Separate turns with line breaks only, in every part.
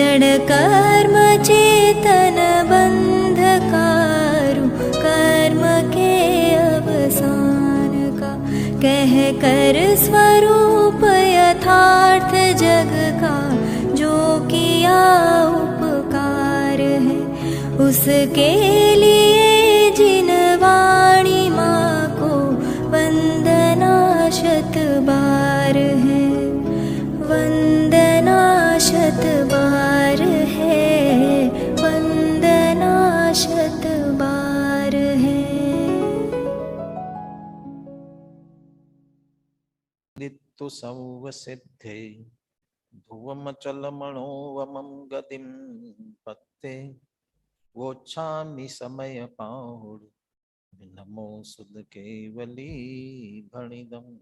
क्षण कर्म चेतन बंधकारु, कर्म के अवसान का कह कर स्वरूप यथार्थ जग का, जो किया उपकार है उसके लिए जिन वाणी माँ को वंदना शत बार है, वंदना शत बार है, वंदना शत बार है।
दित्तु संवसिद्धे ध्रुवमचलमणो वमं गतिं पत्ते, वोच्छामि समय पाहुड नमो सुध केवली भणिदम्।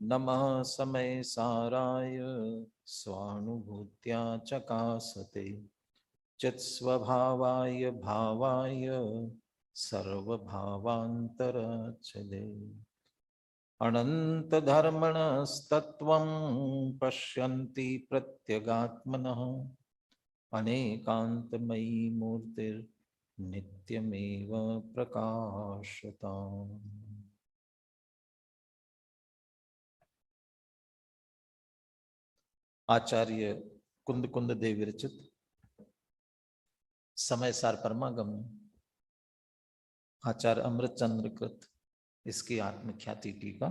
नमः समय साराय स्वानुभूत्या चकासते, चित्स्वभावाय भावाय सर्वभावान्तरच्छदे। अनंत धर्मणस्तत्त्वं पश्यन्ति प्रत्यगात्मनः, अनेकान्तमयी मूर्तिर्नित्यमेव प्रकाशताम्। आचार्य कुंद कुंद देव विरचित समय सार परमागम, आचार्य अमृतचंद्र कृत इसकी आत्मख्याति टीका।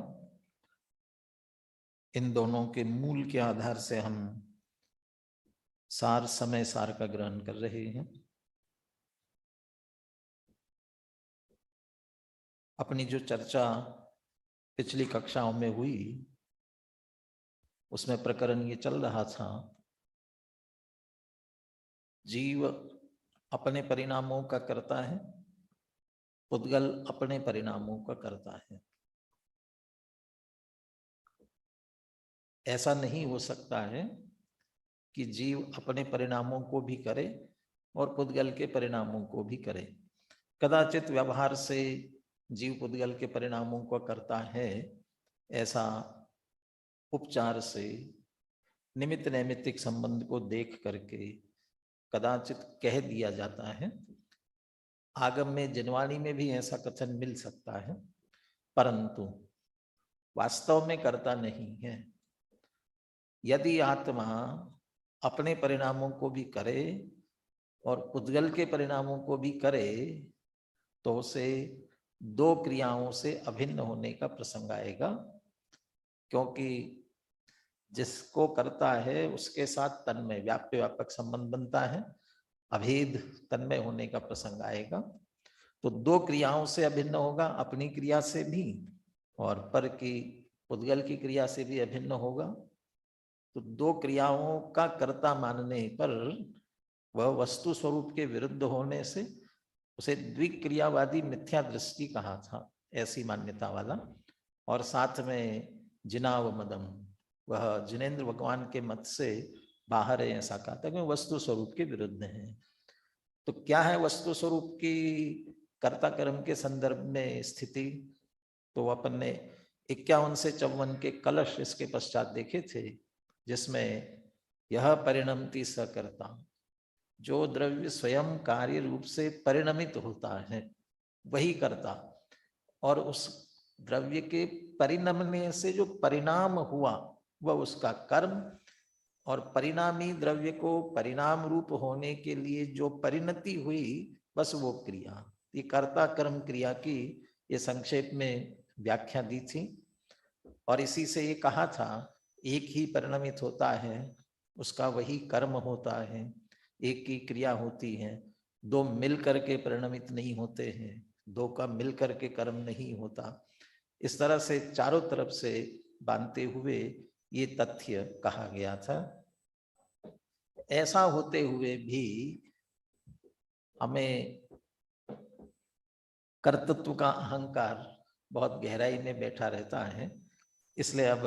इन दोनों के मूल के आधार से हम सार समय सार का ग्रहण कर रहे हैं। अपनी जो चर्चा पिछली कक्षाओं में हुई उसमें प्रकरण ये चल रहा था, जीव अपने परिणामों का करता है, पुद्गल अपने परिणामों का करता है। ऐसा नहीं हो सकता है कि जीव अपने परिणामों को भी करे और पुद्गल के परिणामों को भी करे। कदाचित व्यवहार से जीव पुद्गल के परिणामों को करता है, ऐसा उपचार से निमित्त नैमित्तिक संबंध को देख करके कदाचित कह दिया जाता है। आगम में जिनवाणी में भी ऐसा कथन मिल सकता है, परंतु वास्तव में करता नहीं है। यदि आत्मा अपने परिणामों को भी करे और पुद्गल के परिणामों को भी करे तो उसे दो क्रियाओं से अभिन्न होने का प्रसंग आएगा, क्योंकि जिसको करता है उसके साथ तन्मय व्याप्य व्यापक संबंध बनता है, अभेद तन्मय होने का प्रसंग आएगा। तो दो क्रियाओं से अभिन्न होगा, अपनी क्रिया से भी और पर की पुद्गल की क्रिया से भी अभिन्न होगा। तो दो क्रियाओं का कर्ता मानने पर वह वस्तु स्वरूप के विरुद्ध होने से उसे द्विक्रियावादी मिथ्या दृष्टि कहा था, ऐसी मान्यता वाला। और साथ में जिनाव मदम, वह जिनेन्द्र भगवान के मत से बाहर है, ऐसा कहा था कि वस्तु स्वरूप के विरुद्ध है। तो क्या है वस्तु स्वरूप की कर्ता कर्म के संदर्भ में स्थिति? तो अपन ने 51 से 54 के कलश इसके पश्चात देखे थे, जिसमें यह परिणमति सकर्ता, जो द्रव्य स्वयं कार्य रूप से परिणमित होता है वही कर्ता, और उस द्रव्य के परिणमने से जो परिणाम हुआ वह उसका कर्म, और परिणामी द्रव्य को परिणाम रूप होने के लिए जो परिणति हुई बस वो क्रिया। ये कर्ता कर्म क्रिया की ये संक्षेप में व्याख्या दी थी। और इसी से ये कहा था एक ही परिणमित होता है, उसका वही कर्म होता है, एक की क्रिया होती है, दो मिल करके परिणमित नहीं होते हैं, दो का मिल करके कर्म नहीं होता। इस तरह से चारों तरफ से बांधते हुए ये तथ्य कहा गया था। ऐसा होते हुए भी हमें कर्तृत्व का अहंकार बहुत गहराई में बैठा रहता है। इसलिए अब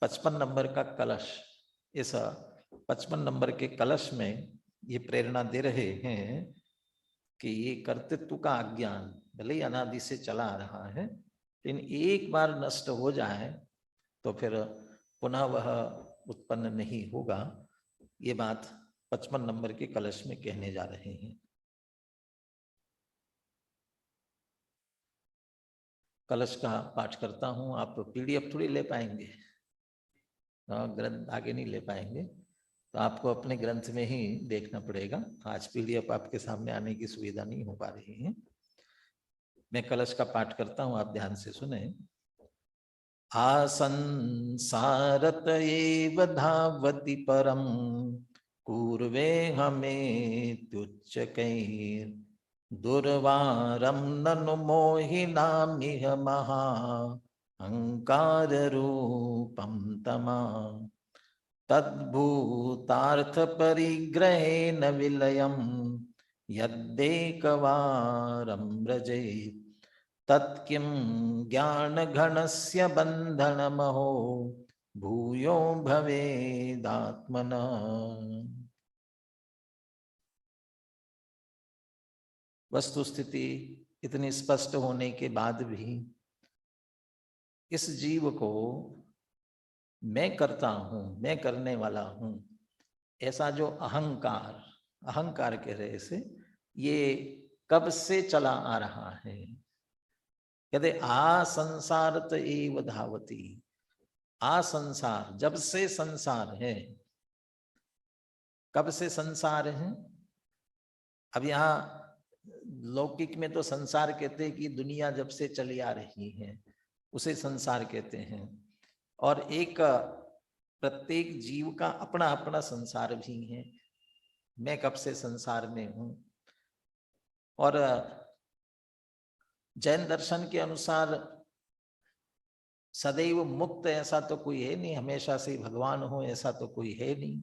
55 नंबर का कलश, इस 55 नंबर के कलश में ये प्रेरणा दे रहे हैं कि ये कर्तृत्व का अज्ञान भले ही अनादि से चला आ रहा है, लेकिन एक बार नष्ट हो जाए तो फिर पुनः वह उत्पन्न नहीं होगा। ये बात 55 नंबर के कलश में कहने जा रहे हैं। कलश का पाठ करता हूं। आप पीडीएफ थोड़ी ले पाएंगे, ग्रंथ आगे नहीं ले पाएंगे, तो आपको अपने ग्रंथ में ही देखना पड़ेगा। आज पीडीएफ आपके सामने आने की सुविधा नहीं हो पा रही है। मैं कलश का पाठ करता हूं, आप ध्यान से सुने। आसंसारत एव धावति परम पूर्वे हमें तुच्चकैर् दुर्वारं ननु मोहिनामिह महा अहंकार रूपम तमा तद्भूतार्थ परिग्रहेण विलयम् यद्देकवारं व्रजेत् तत्किं ज्ञानघनस्य बन्धनमहो भूयो भवेदात्मनः। वस्तु स्थिति इतनी स्पष्ट होने के बाद भी इस जीव को मैं करता हूं, मैं करने वाला हूं, ऐसा जो अहंकार, अहंकार कह रहे से ये कब से चला आ रहा है। कहते आ संसारत एव धावती, आ संसार, जब से संसार है। कब से संसार है? अब यहाँ लौकिक में तो संसार कहते हैं कि दुनिया जब से चली आ रही है उसे संसार कहते हैं, और एक प्रत्येक जीव का अपना अपना संसार भी है। मैं कब से संसार में हूं। और जैन दर्शन के अनुसार सदैव मुक्त ऐसा तो कोई है नहीं, हमेशा से भगवान हो ऐसा तो कोई है नहीं।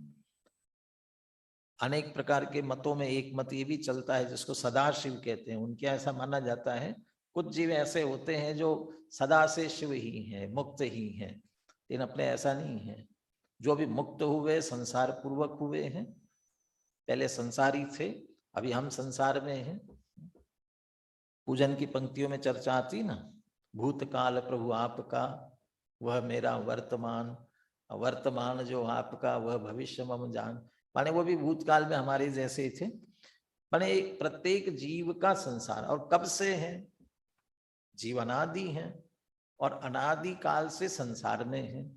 अनेक प्रकार के मतों में एक मत ये भी चलता है जिसको सदाशिव कहते हैं। उनके ऐसा माना जाता है कुछ जीव ऐसे होते हैं जो सदा से शिव ही हैं, मुक्त ही हैं, लेकिन अपने ऐसा नहीं है। जो भी मुक्त हुए संसार पूर्वक हुए हैं, पहले संसारी थे, अभी हम संसार में हैं। पूजन की पंक्तियों में चर्चा आती ना, भूतकाल प्रभु आपका वह मेरा वर्तमान, वर्तमान जो आपका वह भविष्य मम जान। माने वो भी भूतकाल में हमारे जैसे ही थे। माने प्रत्येक जीव का संसार, और कब से है? जीव अनादि है और अनादि काल से संसार में है।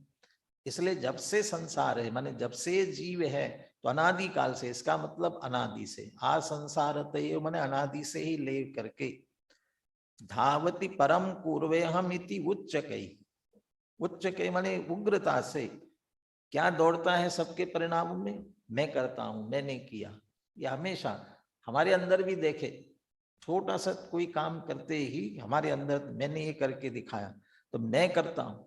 इसलिए जब से संसार है माने जब से जीव है तो अनादि काल से, इसका मतलब अनादि से। आ संसारत माने अनादि से ही ले करके धावति परम पूर्वे हम इति उच्चकै, उच्चकै माने उग्रता से क्या दौड़ता है सबके परिणाम में? मैं करता हूं, मैंने किया। ये हमेशा हमारे अंदर भी देखे, छोटा सा कोई काम करते ही हमारे अंदर मैंने ये करके दिखाया, तो मैं करता हूं।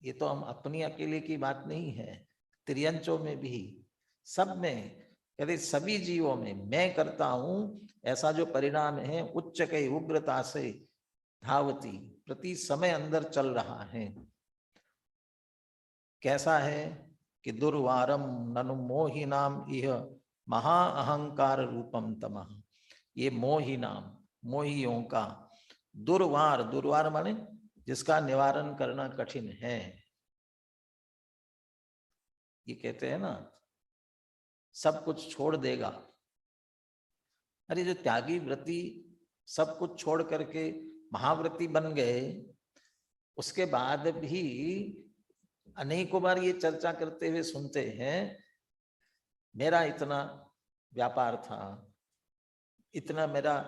ये तो हम अपनी अकेले की बात नहीं है, त्रियंचों में भी, सब में, यदि सभी जीवों में मैं करता हूं ऐसा जो परिणाम है उच्च के उग्रता से धावती प्रति समय अंदर चल रहा है। कैसा है कि दुर्वारम ननु मोहि नाम इह महा अहंकार रूपम तमः। ये मोहि नाम, मोहियों का दुर्वार, दुर्वार माने जिसका निवारण करना कठिन है। ये कहते हैं ना सब कुछ छोड़ देगा। अरे जो त्यागी व्रती सब कुछ छोड़ करके महाव्रती बन गए, उसके बाद भी अनेकों बार ये चर्चा करते हुए सुनते हैं, मेरा इतना व्यापार था, इतना मेरा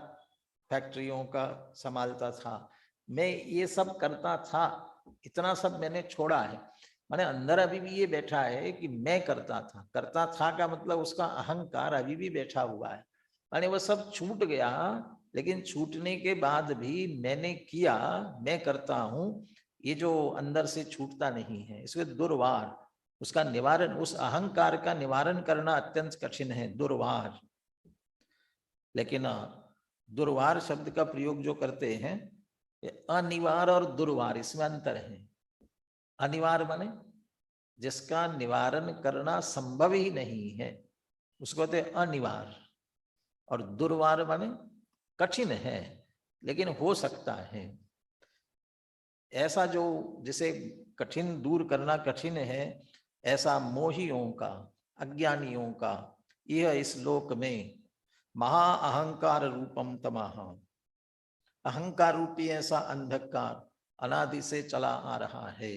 फैक्ट्रियों का संभालता था, मैं ये सब करता था, इतना सब मैंने छोड़ा है। माने अंदर अभी भी ये बैठा है कि मैं करता था। करता था का मतलब उसका अहंकार अभी भी बैठा हुआ है। माने वो सब छूट गया, लेकिन छूटने के बाद भी मैंने किया, मैं करता हूं, ये जो अंदर से छूटता नहीं है। इसलिए दुर्वार, उसका निवारण, उस अहंकार का निवारण करना अत्यंत कठिन है, दुर्वार। लेकिन दुर्वार शब्द का प्रयोग जो करते हैं, अनिवार और दुर्वार, इसमें अंतर है। अनिवार माने जिसका निवारण करना संभव ही नहीं है, उसको कहते हैं अनिवार। और दुर्वार माने कठिन है लेकिन हो सकता है। ऐसा जो जिसे कठिन दूर करना कठिन है, ऐसा मोहियों का, अज्ञानियों का यह इस लोक में महा अहंकार रूपम तमः, अहंकार रूपी ऐसा अंधकार अनादि से चला आ रहा है।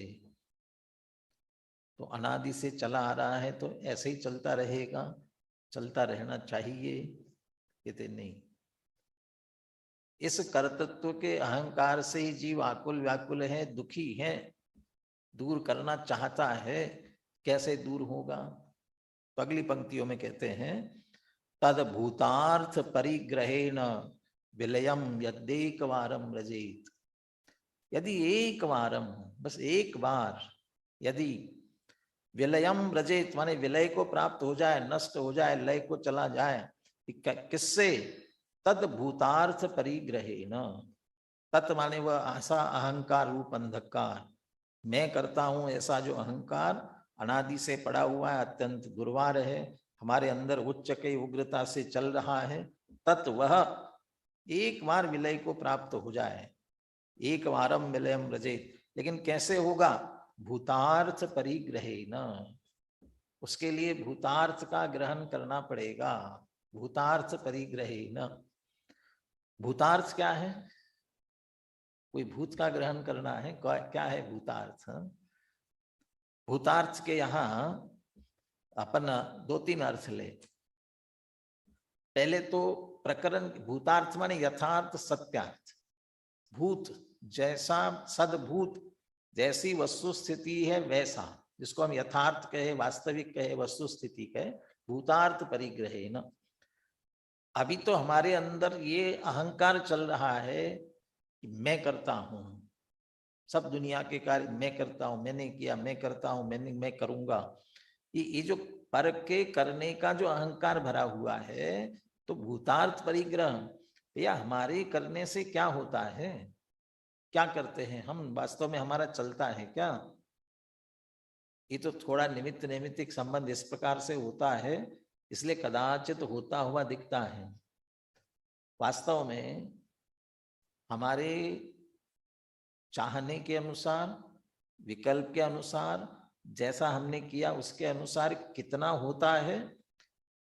तो अनादि से चला आ रहा है तो ऐसे ही चलता रहेगा, चलता रहना चाहिए, कहते नहीं। इस कर्तृत्व के अहंकार से ही जीव आकुल व्याकुल है, दुखी है, दूर करना चाहता है। कैसे दूर होगा? तो अगली पंक्तियों में कहते हैं, तद भूतार्थ परिग्रहेण विलयम यद्देक वारम रजेत। यदि एक वारम, बस एक बार, यदि विलयम रजेत माने विलय को प्राप्त हो जाए, नष्ट हो जाए, लय को चला जाए, किससे? तद भूतार्थ परिग्रहेण, तत् माने वह ऐसा अहंकार रूप अंधकार, मैं करता हूं ऐसा जो अहंकार अनादि से पड़ा हुआ है, अत्यंत दुर्वार है, हमारे अंदर उच्च के उग्रता से चल रहा है, तत् वह एक बार विलय को प्राप्त हो जाए, एक वारम विलयम रजेत। लेकिन कैसे होगा? भूतार्थ परिग्रहेण, उसके लिए भूतार्थ का ग्रहण करना पड़ेगा। भूतार्थ परिग्रहेण, भूतार्थ क्या है? कोई भूत का ग्रहण करना है, क्या है भूतार्थ? भूतार्थ के यहां अपन दो तीन अर्थ ले। पहले तो प्रकरण, भूतार्थ माने यथार्थ सत्यार्थ, भूत जैसा सद्भूत, जैसी वस्तु स्थिति है वैसा, जिसको हम यथार्थ कहे, वास्तविक कहे, वस्तु स्थिति कहे, भूतार्थ परिग्रहेण। अभी तो हमारे अंदर ये अहंकार चल रहा है कि मैं करता हूं, सब दुनिया के कार्य मैं करता हूं, मैंने किया, मैं करता हूं, मैं करूंगा। ये जो पर के करने का जो अहंकार भरा हुआ है, तो भूतार्थ परिग्रह या हमारे करने से क्या होता है? क्या करते हैं हम? वास्तव में हमारा चलता है क्या? ये तो थोड़ा निमित्त नैमित्तिक संबंध इस प्रकार से होता है, इसलिए कदाचित होता हुआ दिखता है। वास्तव में हमारे चाहने के अनुसार, विकल्प के अनुसार, जैसा हमने किया उसके अनुसार कितना होता है,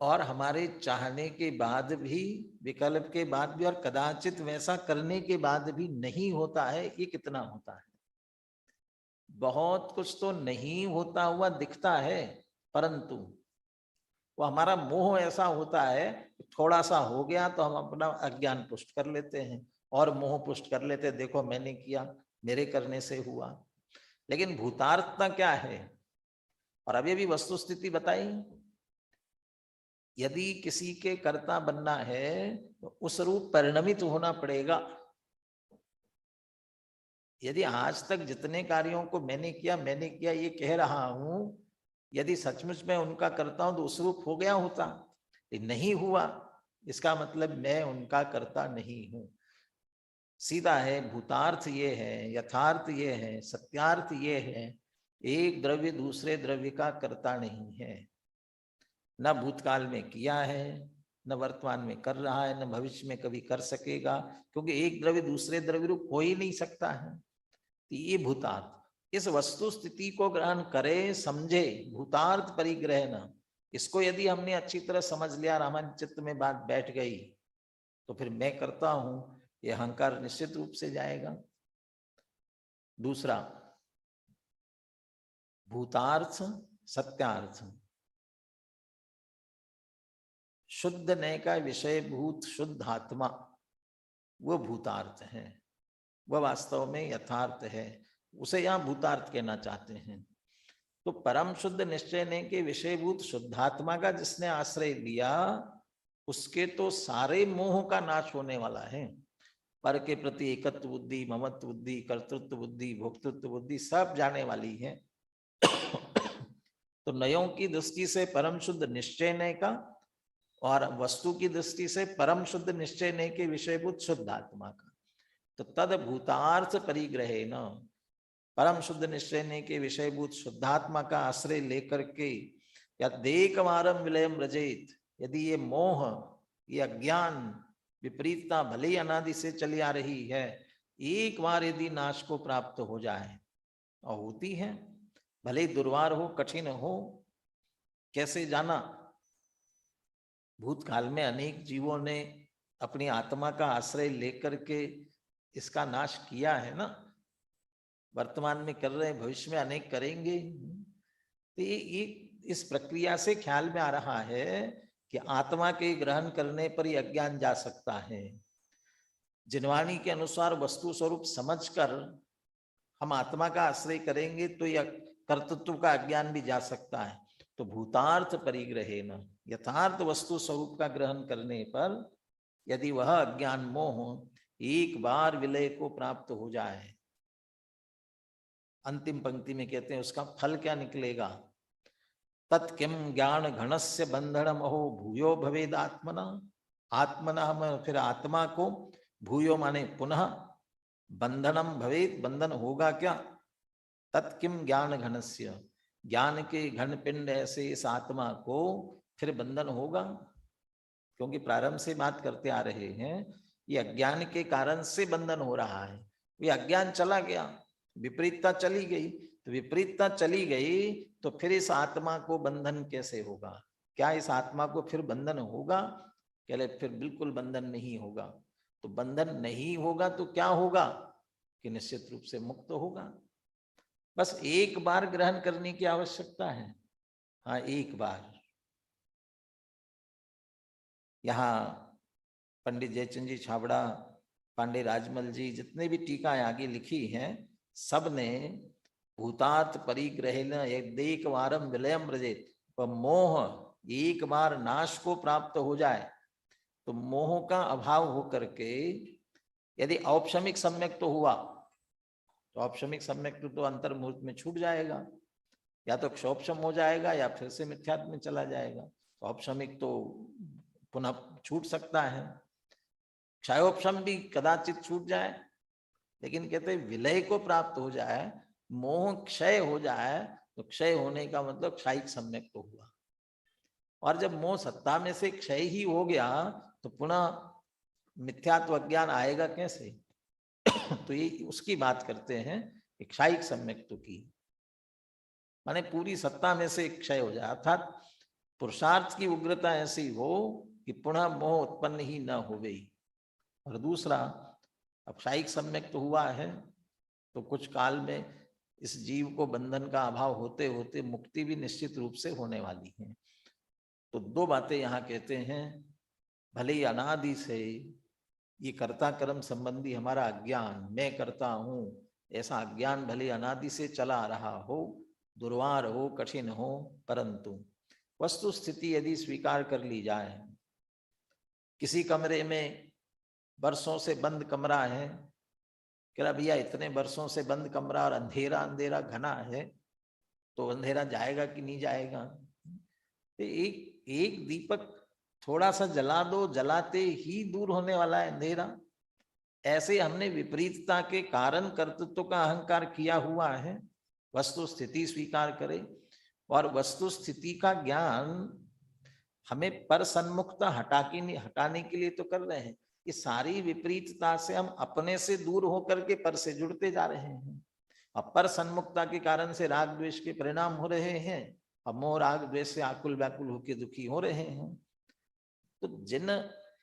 और हमारे चाहने के बाद भी, विकल्प के बाद भी, और कदाचित वैसा करने के बाद भी नहीं होता है, ये कितना होता है? बहुत कुछ तो नहीं होता हुआ दिखता है, परंतु वो हमारा मोह ऐसा होता है, थोड़ा सा हो गया तो हम अपना अज्ञान पुष्ट कर लेते हैं और मोह पुष्ट कर लेते हैं, देखो मैंने किया, मेरे करने से हुआ। लेकिन भूतार्थता क्या है? और अभी भी वस्तु स्थिति बताई, यदि किसी के कर्ता बनना है तो उस रूप परिणमित होना पड़ेगा। यदि आज तक जितने कार्यों को मैंने किया ये कह रहा हूं, यदि सचमुच में उनका करता हूं तो उस रूप हो गया होता, नहीं हुआ, इसका मतलब मैं उनका करता नहीं हूं। सीधा है, भूतार्थ ये है, यथार्थ ये है, सत्यार्थ ये है, एक द्रव्य दूसरे द्रव्य का करता नहीं है। न भूतकाल में किया है, न वर्तमान में कर रहा है, न भविष्य में कभी कर सकेगा, क्योंकि एक द्रव्य दूसरे द्रव्य रूप हो ही नहीं सकता है। तो ये भूतार्थ, इस वस्तु स्थिति को ग्रहण करे, समझे, भूतार्थ परिग्रह न, इसको यदि हमने अच्छी तरह समझ लिया, रामायण चित्त में बात बैठ गई, तो फिर मैं करता हूं ये अहंकार निश्चित रूप से जाएगा। दूसरा, भूतार्थ सत्यार्थ, शुद्ध नय का विषय भूत शुद्ध आत्मा, वो भूतार्थ है, वह वास्तव में यथार्थ है, उसे यहां भूतार्थ कहना चाहते हैं। तो परम शुद्ध निश्चय ने के विषयभूत शुद्धात्मा का जिसने आश्रय लिया, उसके तो सारे मोह का नाश होने वाला है। पर के प्रति एकत्व बुद्धि, ममत्व बुद्धि, कर्तृत्व बुद्धि, भोक्तृत्व बुद्धि सब जाने वाली है। तो नयों की दृष्टि से परम शुद्ध निश्चय ने का, और वस्तु की दृष्टि से परम शुद्ध निश्चय ने के विषयभूत शुद्ध आत्मा का। तो तद भूतार्थ परिग्रहे न, परम शुद्ध निश्चय ने के विषयभूत शुद्धात्मा का आश्रय लेकर के, या देक मारम विलयम रजेत, यदि ये मोह, ये अज्ञान, विपरीतता भले ही अनादि से चली आ रही है, एक बार यदि नाश को प्राप्त हो जाए, और होती है, भले ही दुर्वार हो, कठिन हो, कैसे जाना? भूतकाल में अनेक जीवों ने अपनी आत्मा का आश्रय लेकर के इसका नाश किया है ना, वर्तमान में कर रहे हैं, भविष्य में अनेक करेंगे। तो ये इस प्रक्रिया से ख्याल में आ रहा है कि आत्मा के ग्रहण करने पर ही अज्ञान जा सकता है। जिनवाणी के अनुसार वस्तु स्वरूप समझकर हम आत्मा का आश्रय करेंगे तो यह कर्तृत्व का अज्ञान भी जा सकता है। तो भूतार्थ परिग्रहेण, यथार्थ वस्तु स्वरूप का ग्रहण करने पर यदि वह अज्ञान मोह एक बार विलय को प्राप्त हो जाए, अंतिम पंक्ति में कहते हैं उसका फल क्या निकलेगा? तत्किम ज्ञान घनस्य बंधनम अहो भूयो भवेद आत्मना। आत्मना में फिर आत्मा को भूयो माने पुनः, बंधनम भवेद बंधन होगा क्या? तत्किम ज्ञान घनस्य, ज्ञान के घन पिंड ऐसे इस आत्मा को फिर बंधन होगा। क्योंकि प्रारंभ से बात करते आ रहे हैं, ये अज्ञान के कारण से बंधन हो रहा है। ये अज्ञान चला गया, विपरीतता चली गई, तो विपरीतता चली गई तो फिर इस आत्मा को बंधन कैसे होगा? क्या इस आत्मा को फिर बंधन होगा? कहले फिर बिल्कुल बंधन नहीं होगा। तो बंधन नहीं होगा तो क्या होगा? कि निश्चित रूप से मुक्त होगा। बस एक बार ग्रहण करने की आवश्यकता है। हाँ, एक बार। यहाँ पंडित जयचंद जी छाबड़ा, पांडे राजमल जी, जितने भी टीकाएं आगे लिखी हैं, सब ने भूतार्थ परिग्रहेण एक वारम विलयम व्रजेत, मोह एक बार नाश को प्राप्त हो जाए तो मोह का अभाव होकर के यदि औपशमिक सम्यक तो हुआ, तो औपशमिक सम्यक तो अंतर्मुहूर्त में छूट जाएगा, या तो क्षोपशम हो जाएगा या फिर से मिथ्यात्व में चला जाएगा। तो औपशमिक तो पुनः छूट सकता है, क्षयोपशम भी कदाचित छूट जाए, लेकिन कहते हैं विलय को प्राप्त हो जाए, मोह क्षय हो जाए, तो क्षय होने का मतलब क्षयिक सम्यक तो हुआ। और जब मोह सत्ता में से क्षय ही हो गया तो पुनः मिथ्यात्व अज्ञान आएगा कैसे? तो ये उसकी बात करते हैं क्षयिक सम्यक तो की, माने पूरी सत्ता में से क्षय हो जाए, अर्थात पुरुषार्थ की उग्रता ऐसी हो कि पुनः मोह उत्पन्न ही न हो गई। और दूसरा, अब क्षयिक सम्यक तो हुआ है तो कुछ काल में इस जीव को बंधन का अभाव होते होते मुक्ति भी निश्चित रूप से होने वाली है। तो दो बातें यहाँ कहते हैं, भले ही अनादि से ये कर्ता कर्म संबंधी हमारा अज्ञान, मैं करता हूँ ऐसा अज्ञान भले अनादि से चला आ रहा हो, दुर्वार हो, कठिन हो, परंतु वस्तु स्थिति यदि स्वीकार कर ली जाए, किसी कमरे में वर्षों से बंद कमरा है, कह भैया इतने वर्षों से बंद कमरा और अंधेरा अंधेरा घना है, तो अंधेरा जाएगा कि नहीं जाएगा? तो एक दीपक थोड़ा सा जला दो, जलाते ही दूर होने वाला है अंधेरा। ऐसे हमने विपरीतता के कारण कर्तृत्व का अहंकार किया हुआ है। वस्तु स्थिति स्वीकार करे, और वस्तु स्थिति का ज्ञान हमें पर सन्मुखता हटाने के लिए तो कर रहे हैं। ये सारी विपरीतता से हम अपने से दूर होकर के पर से जुड़ते जा रहे हैं, और पर सन्मुखता के कारण से राग द्वेष के परिणाम हो रहे हैं, और मोह राग द्वेष से आकुल व्याकुल होकर दुखी हो रहे हैं। तो जिन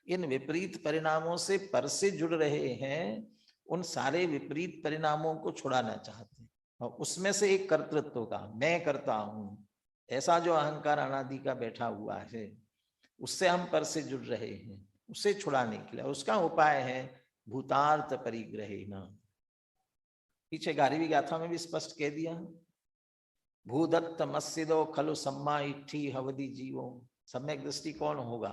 इन विपरीत परिणामों से पर से जुड़ रहे हैं, उन सारे विपरीत परिणामों को छुड़ाना चाहते हैं, और उसमें से एक कर्तृत्व का, मैं करता हूं ऐसा जो अहंकार अनादि का बैठा हुआ है, उससे हम पर से जुड़ रहे हैं। उसे छुड़ाने के लिए उसका उपाय है भूतार्थ परिग्रहेण। पीछे 11वीं गाथा में भी स्पष्ट कह दिया, भूदत्त मस्जिदो खलु सम्मा इट्ठी हवदी जीवो। सम्यक दृष्टि कौन होगा?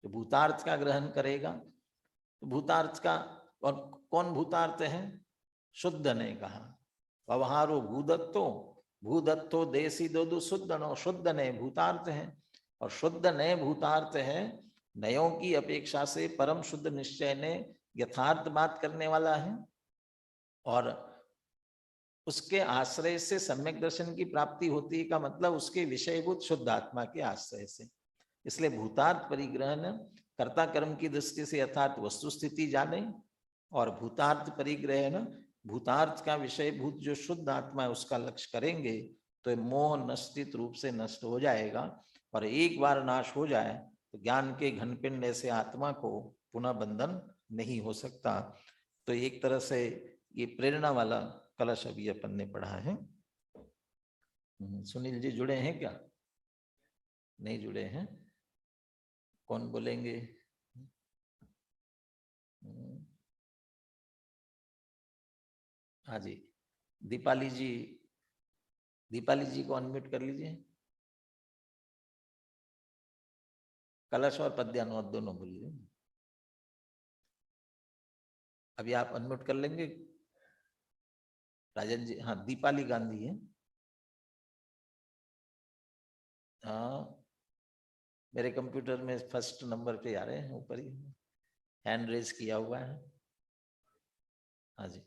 तो भूतार्थ का ग्रहण करेगा। तो भूतार्थ का, और कौन भूतार्थ है? शुद्ध ने कहा, व्यवहारो भूदत्तो, भूदत्तो देसी दो शुद्ध नो, शुद्ध ने भूतार्थ है, और शुद्ध ने भूतार्थ है, नयों की अपेक्षा से परम शुद्ध निश्चय ने यथार्थ बात करने वाला है, और उसके आश्रय से सम्यक दर्शन की प्राप्ति होती है, का मतलब उसके विषयभूत शुद्ध आत्मा के आश्रय से। इसलिए भूतार्थ परिग्रहण कर्ता कर्म की दृष्टि से यथार्थ वस्तु स्थिति जाने, और भूतार्थ परिग्रहण भूतार्थ का विषयभूत जो शुद्ध आत्मा है उसका लक्ष्य करेंगे, तो मोह निश्चित रूप से नष्ट हो जाएगा। और एक बार नाश हो जाए तो ज्ञान के घनपिंड ऐसे आत्मा को पुनः बंधन नहीं हो सकता। तो एक तरह से ये प्रेरणा वाला कलश अभी अपन ने पढ़ा है। सुनील जी जुड़े हैं क्या? नहीं जुड़े हैं? कौन बोलेंगे? हाँ जी, दीपाली जी, दीपाली जी को अनम्यूट कर लीजिए। कलश और पद्यानुवाद दोनों बोलिए। अभी आप अनम्यूट कर लेंगे राजन जी? हाँ, दीपाली गांधी है। हाँ, मेरे कंप्यूटर में फर्स्ट नंबर पे आ रहे हैं, ऊपर ही हैंड रेज किया हुआ है। हाँ जी,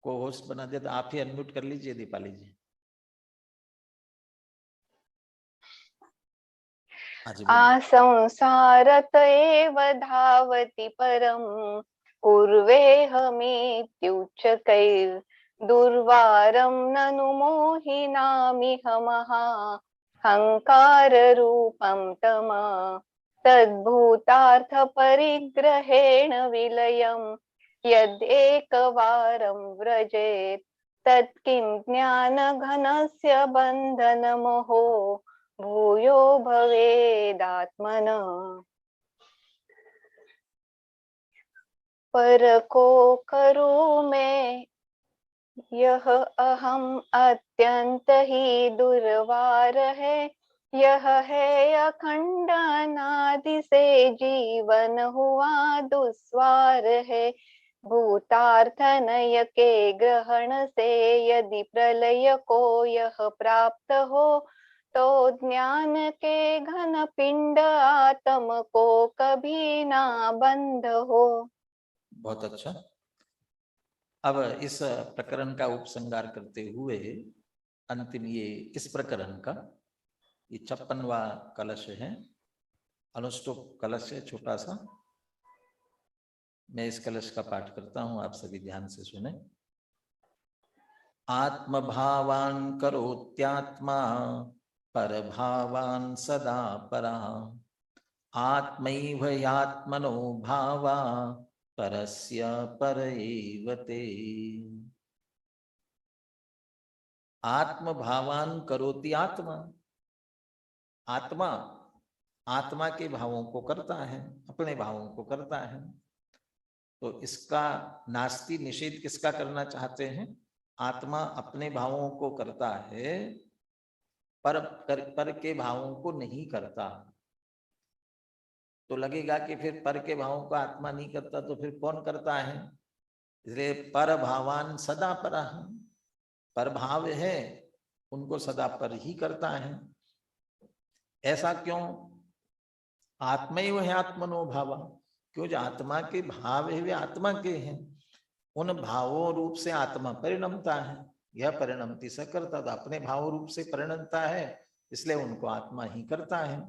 को होस्ट बना दिया तो आप ही अनम्यूट कर लीजिए दीपाली जी।
संसारत एव धावति परम कुर्वेऽहमित्युच्चकैर्दुर्वारं ननु मोहिनामिह महाहङ्काररूपं तम तद्भूतार्थपरिग्रहेण विलयं यदेकवारं व्रजेत् तत्किं ज्ञानघनस्य बन्धनमोहो भूयो भवेदात्मन। पर को करूं मैं यह अहम अत्यंत ही दुर्वार है। यह है अखंड अनादि से जीवन हुआ दुस्वार है। भूतार्थ नय के ग्रहण से यदि प्रलय को यह प्राप्त हो तो ज्ञान के घन पिंड आत्म को कभी ना बंध हो।
बहुत अच्छा। अब इस प्रकरण का उपसंहार करते हुए अंतिम ये इस प्रकरण का ये 56वां कलश है, अनुष्टुप कलश है छोटा सा। मैं इस कलश का पाठ करता हूं, आप सभी ध्यान से सुने। आत्मभावान करोत्यात्मा परभावान सदा परा आत्मैव यात्मनो भावा परस्य पर एव ते। आत्मभावान करोति आत्मा, आत्मा आत्मा के भावों को करता है, अपने भावों को करता है। तो इसका नास्ति निषेध किसका करना चाहते हैं? आत्मा अपने भावों को करता है, पर के भावों को नहीं करता। तो लगेगा कि फिर पर के भावों को आत्मा नहीं करता तो फिर कौन करता है? इसलिए पर भावान सदा पर, पर भाव है उनको सदा पर ही करता है। ऐसा क्यों? आत्मैव है आत्मनो भावा, क्यों? जो आत्मा के भाव है वे आत्मा के हैं, उन भावों रूप से आत्मा परिणमता है। यह परिणमति से करता, तो अपने भाव रूप से परिणमता है, इसलिए उनको आत्मा ही करता है।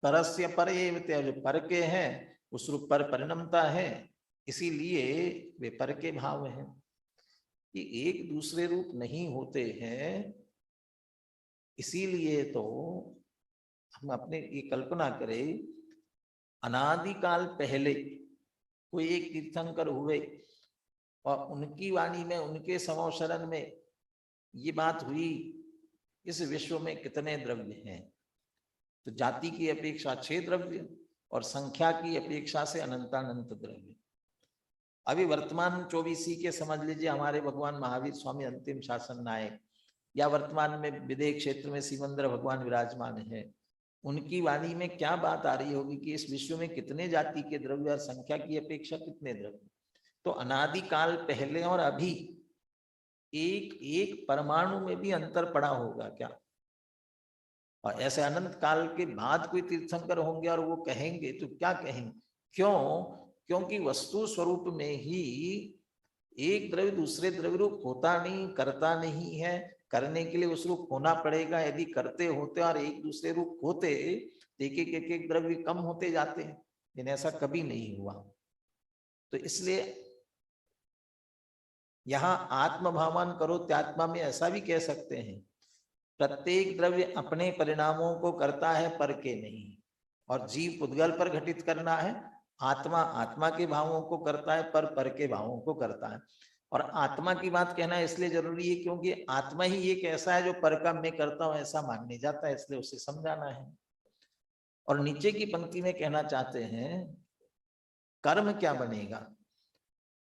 परस्य पर एवते, जो पर के हैं उस रूप पर परिणमता है, इसीलिए वे पर के भाव हैं। कि एक दूसरे रूप नहीं होते हैं, इसीलिए तो हम अपने ये कल्पना करें, अनादिकाल पहले कोई एक तीर्थंकर हुए और उनकी वाणी में, उनके समवसरण में ये बात हुई, इस विश्व में कितने द्रव्य हैं? तो जाति की अपेक्षा 6 द्रव्य और संख्या की अपेक्षा से अनंतानंत द्रव्य। अभी वर्तमान 24 के समझ लीजिए, हमारे भगवान महावीर स्वामी अंतिम शासन नायक, या वर्तमान में विदेह क्षेत्र में सिमंदर भगवान विराजमान है, उनकी वाणी में क्या बात आ रही होगी कि इस विश्व में कितने जाति के द्रव्य और संख्या की अपेक्षा कितने द्रव्य। तो अनादिकाल पहले और अभी एक एक परमाणु में भी अंतर पड़ा होगा क्या? और ऐसे अनंत काल के बाद कोई तीर्थंकर होंगे और वो कहेंगे तो क्या कहेंगे? क्यों? क्योंकि वस्तु स्वरूप में ही एक द्रव्य दूसरे द्रव्य रूप होता नहीं, करता नहीं है। करने के लिए उस रूप होना पड़ेगा। यदि करते होते और एक दूसरे रूप होते, एक एक द्रव्य कम होते जाते हैं, लेकिन ऐसा कभी नहीं हुआ। तो इसलिए यहां आत्मभावान करो त्यात्मा में ऐसा भी कह सकते हैं, प्रत्येक द्रव्य अपने परिणामों को करता है, पर के नहीं। और जीव पुद्गल पर घटित करना है, आत्मा आत्मा के भावों को करता है, पर के भावों को करता है। और आत्मा की बात कहना इसलिए जरूरी है क्योंकि आत्मा ही एक ऐसा है जो पर का मैं करता हूं ऐसा मानने जाता है, इसलिए उसे समझाना है। और नीचे की पंक्ति में कहना चाहते हैं कर्म क्या बनेगा।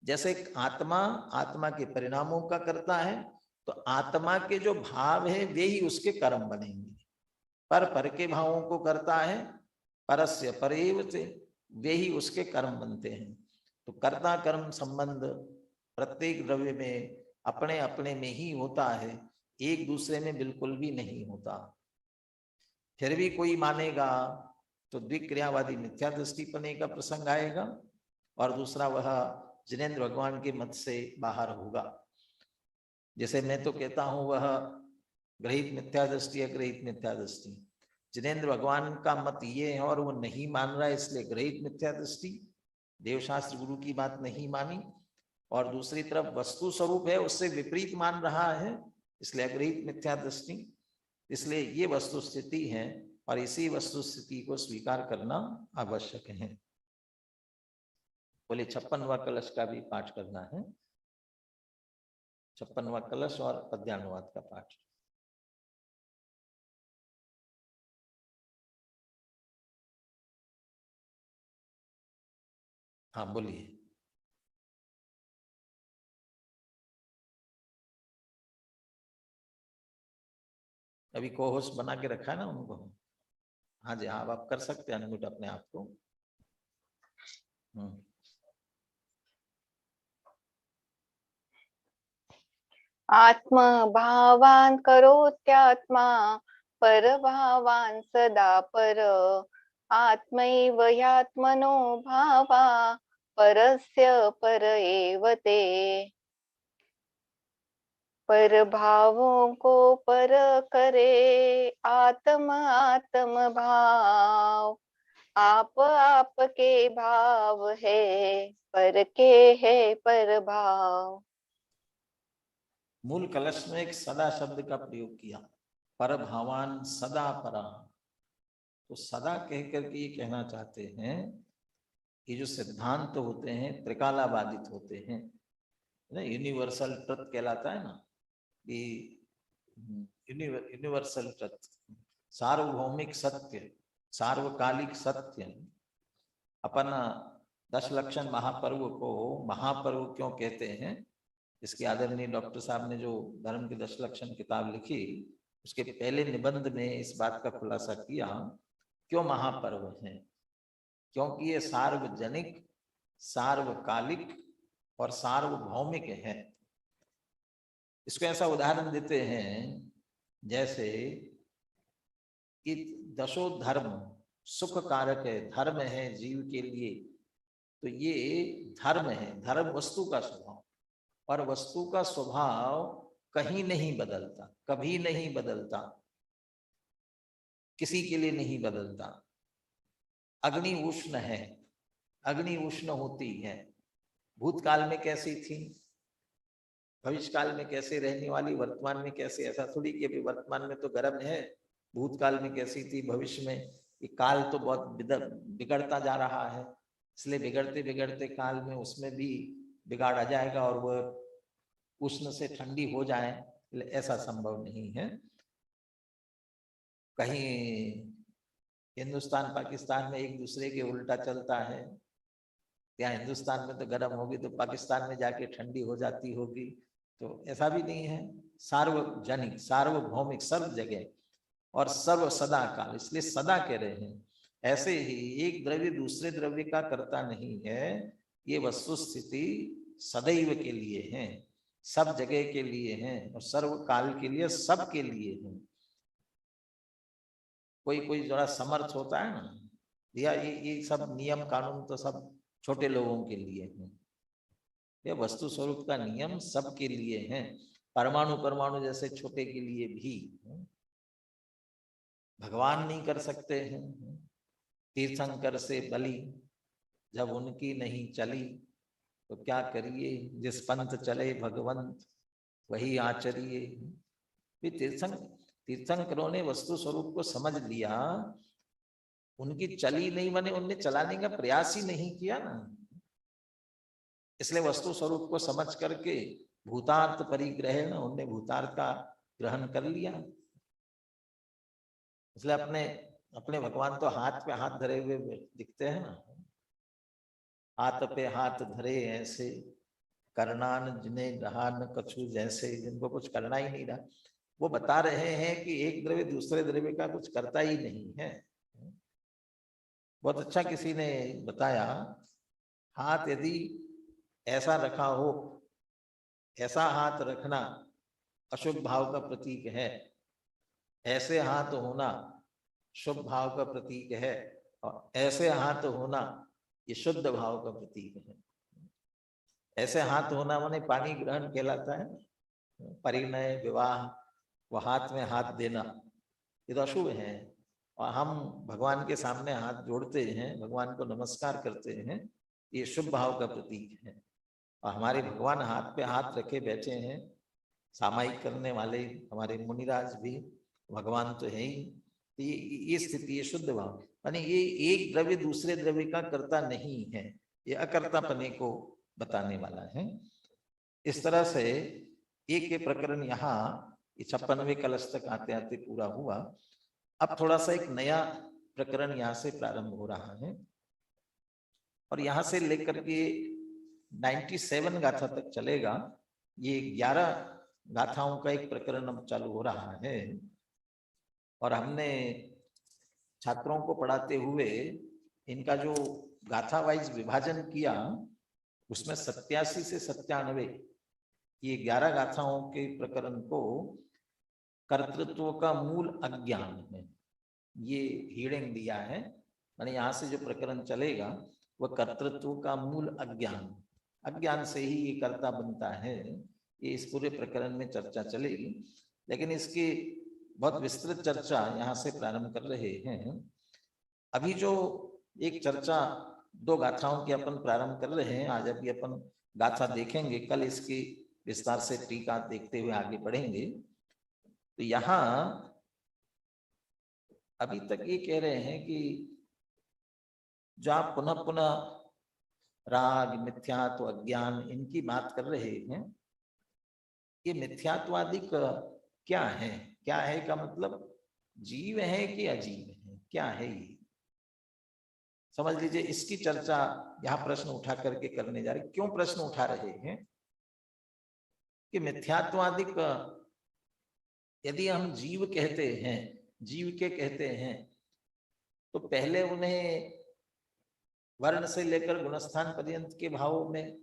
जैसे आत्मा आत्मा के परिणामों का करता है, तो आत्मा के जो भाव है वे ही उसके कर्म बनेंगे। पर के भावों को करता है, परस्य परेव से, वे ही उसके कर्म बनते हैं। तो कर्ता कर्म संबंध प्रत्येक द्रव्य में अपने अपने में ही होता है, एक दूसरे में बिल्कुल भी नहीं होता। फिर भी कोई मानेगा तो द्विक्रियावादी मिथ्या दृष्टिपने का प्रसंग आएगा, और दूसरा वह जिनेंद्र भगवान के मत से बाहर होगा। जैसे मैं तो कहता हूं वह ग्रहित मिथ्या दृष्टि, अग्रहित मिथ्या दृष्टि। जिनेंद्र भगवान का मत ये है और वो नहीं मान रहा है, इसलिए ग्रहित मिथ्या दृष्टि, देवशास्त्र गुरु की बात नहीं मानी। और दूसरी तरफ वस्तु स्वरूप है उससे विपरीत मान रहा है, इसलिए अग्रहित मिथ्या दृष्टि। इसलिए ये वस्तु स्थिति है और इसी वस्तु स्थिति को स्वीकार करना आवश्यक है। बोले 56वां कलश का भी पाठ करना है, 56वां कलश और पद्यानुवाद का पाठ। हाँ बोलिए। अभी को होस्ट बना के रखा है ना उनको। हाँ जी, हाँ आप कर सकते हैं अनम्यूट अपने आप को।
आत्म भावान करोत्यात्मा, पर भावान सदा पर। आत्मैव ह्यात्मनो भावा, परस्य पर एव ते। पर भावों को पर करे आत्म आत्म भाव। आप के भाव है, पर के है पर भाव।
मूल कलश में एक सदा शब्द का प्रयोग किया, पर भावान सदा परा। तो सदा कह करके ये कहना चाहते हैं कि जो सिद्धांत होते हैं त्रिकालाबाधित होते हैं, यूनिवर्सल ट्रुथ कहलाता है ना, कि यूनिवर्सल ट्रुथ, सार्वभौमिक सत्य, सार्वकालिक सत्य। अपन 10 लक्षण महापर्व को महापर्व क्यों कहते हैं, इसके आदरणीय डॉक्टर साहब ने जो धर्म के 10 लक्षण किताब लिखी, उसके पहले निबंध में इस बात का खुलासा किया क्यों महापर्व है। क्योंकि ये सार्वजनिक, सार्वकालिक और सार्वभौमिक है। इसको ऐसा उदाहरण देते हैं जैसे कि 10 धर्म सुख कारक है, धर्म है जीव के लिए। तो ये धर्म है, धर्म वस्तु का स्वभाव, और वस्तु का स्वभाव कहीं नहीं बदलता, कभी नहीं बदलता, किसी के लिए नहीं बदलता। अग्नि उष्ण है, अग्नि उष्ण होती है, भूतकाल में कैसी थी, भविष्य काल में कैसे रहने वाली, वर्तमान में कैसे। ऐसा थोड़ी कि अभी वर्तमान में तो गर्म है, भूतकाल में कैसी थी, भविष्य में। ये काल तो बहुत बिगड़ता जा रहा है, इसलिए बिगड़ते बिगड़ते काल में उसमें भी बिगाड़ आ जाएगा और वह उष्ण से ठंडी हो जाए, ऐसा संभव नहीं है। कहीं हिंदुस्तान पाकिस्तान में एक दूसरे के उल्टा चलता है, या हिंदुस्तान में तो गर्म होगी तो पाकिस्तान में जाके ठंडी हो जाती होगी, तो ऐसा भी नहीं है। सार्वजनिक, सार्वभौमिक, सर्व जगह और सर्व सदा काल, इसलिए सदा कह रहे हैं। ऐसे ही एक द्रव्य दूसरे द्रव्य का करता नहीं है, ये वस्तु स्थिति सदैव के लिए है, सब जगह के लिए है और सर्व काल के लिए, सब के लिए है। कोई जरा समर्थ होता है ना, या ये सब नियम कानून तो सब छोटे लोगों के लिए है, ये वस्तु स्वरूप का नियम सबके लिए है। परमाणु परमाणु जैसे छोटे के लिए भी भगवान नहीं कर सकते हैं। तीर्थंकर से बलि जब उनकी नहीं चली, तो क्या करिए, जिस पंथ चले भगवंत वही आचरिए। तीर्थंकरों ने वस्तु स्वरूप को समझ लिया, उनकी चली नहीं, माने उनने चलाने का प्रयास ही नहीं किया ना, इसलिए वस्तु स्वरूप को समझ करके भूतार्थ परिग्रह ना, उनने भूतार्थ का ग्रहण कर लिया। इसलिए अपने अपने भगवान तो हाथ पे हाथ धरे हुए दिखते हैं ना, हाथ पे हाथ धरे ऐसे, करनान जिन्हें रहा न कछु जैसे, जिनको कुछ करना ही नहीं रहा, वो बता रहे हैं कि एक द्रव्य दूसरे द्रव्य का कुछ करता ही नहीं है। बहुत अच्छा किसी ने बताया, हाथ यदि ऐसा रखा हो, ऐसा हाथ रखना अशुभ भाव का प्रतीक है, ऐसे हाथ होना शुभ भाव का प्रतीक है, और ऐसे हाथ होना ये शुद्ध भाव का प्रतीक है। ऐसे हाथ होना माने पानी ग्रहण कहलाता है, परिणय विवाह, वो हाथ में हाथ देना, ये तो अशुभ है। और हम भगवान के सामने हाथ जोड़ते हैं, भगवान को नमस्कार करते हैं, ये शुभ भाव का प्रतीक है। और हमारे भगवान हाथ पे हाथ रखे बैठे हैं, सामायिक करने वाले हमारे मुनिराज भी भगवान तो है ही। तो ये स्थिति है शुद्ध भाव, यानी ये एक द्रव्य दूसरे द्रव्य का कर्ता नहीं है, ये अकर्तापने को बताने वाला है। इस तरह से एक के प्रकरण यहाँ 56वें कलश तक आते आते पूरा हुआ। अब थोड़ा सा एक नया प्रकरण यहाँ से प्रारंभ हो रहा है, और यहाँ से लेकर के 97 गाथा तक चलेगा। ये 11 गाथाओं का एक प्रकरण अब चालू हो रहा है, और हमने छात्रों को पढ़ाते हुए इनका जो गाथा वाइज विभाजन किया, उसमें 87 से 97 ये 11 गाथाओं के प्रकरण को कर्तृत्व का मूल अज्ञान है, ये हेडिंग दिया है। माने यहाँ से जो प्रकरण चलेगा वह कर्तृत्व का मूल अज्ञान, अज्ञान से ही ये कर्ता बनता है, ये इस पूरे प्रकरण में चर्चा चलेगी। लेकिन इसकी बहुत विस्तृत चर्चा यहाँ से प्रारंभ कर रहे हैं। अभी जो एक चर्चा 2 गाथाओं की अपन प्रारंभ कर रहे हैं, आज अभी अपन गाथा देखेंगे, कल इसकी विस्तार से टीका देखते हुए आगे बढ़ेंगे। तो यहाँ अभी तक ये कह रहे हैं कि जो आप पुनः पुनः राग, मिथ्यात्व, अज्ञान इनकी बात कर रहे हैं, ये मिथ्यात्वादि क्या है? क्या है का मतलब जीव है कि अजीव है, क्या है ये समझ लीजिए। इसकी चर्चा यहाँ प्रश्न उठा करके करने जा रहे। क्यों प्रश्न उठा रहे हैं कि मिथ्यात्वादि यदि हम जीव कहते हैं, जीव के कहते हैं, तो पहले उन्हें वर्ण से लेकर गुणस्थान पर्यंत के भावों में